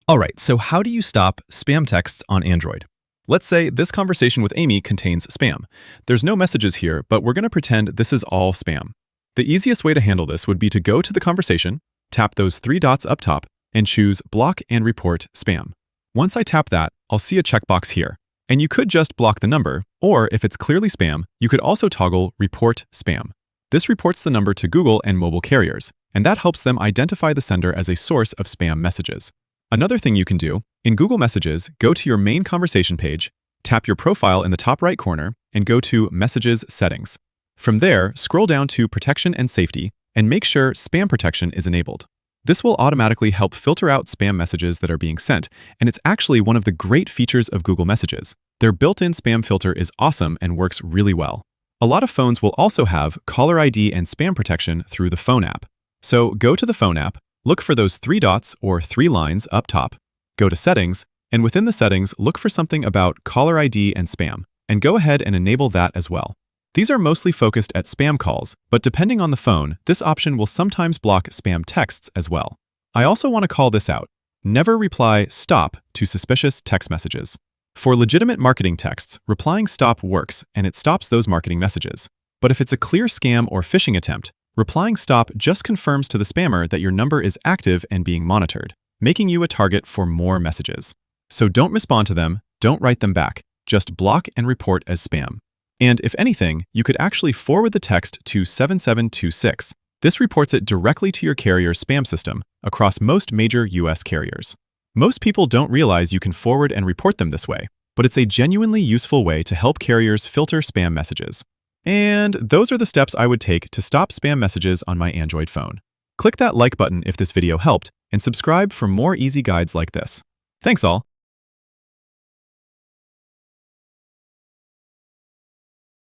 All right, so how do you stop spam texts on Android? Let's say this conversation with Amy contains spam. There's no messages here, but we're going to pretend this is all spam. The easiest way to handle this would be to go to the conversation, tap those three dots up top, and choose Block and Report Spam. Once I tap that, I'll see a checkbox here. And you could just block the number, or if it's clearly spam, you could also toggle Report Spam. This reports the number to Google and mobile carriers, and that helps them identify the sender as a source of spam messages. Another thing you can do, in Google Messages, go to your main conversation page, tap your profile in the top right corner, and go to Messages Settings. From there, scroll down to Protection and Safety, and make sure Spam Protection is enabled. This will automatically help filter out spam messages that are being sent, and it's actually one of the great features of Google Messages. Their built-in spam filter is awesome and works really well. A lot of phones will also have caller ID and spam protection through the phone app. So go to the phone app, look for those three dots or three lines up top, go to Settings, and within the settings, look for something about caller ID and spam, and go ahead and enable that as well. These are mostly focused at spam calls, but depending on the phone, this option will sometimes block spam texts as well. I also want to call this out. Never reply stop to suspicious text messages. For legitimate marketing texts, replying stop works and it stops those marketing messages. But if it's a clear scam or phishing attempt, replying stop just confirms to the spammer that your number is active and being monitored, making you a target for more messages. So don't respond to them, don't write them back, just block and report as spam. And if anything, you could actually forward the text to 7726. This reports it directly to your carrier's spam system across most major US carriers. Most people don't realize you can forward and report them this way, but it's a genuinely useful way to help carriers filter spam messages. And those are the steps I would take to stop spam messages on my Android phone. Click that like button if this video helped, and subscribe for more easy guides like this. Thanks all!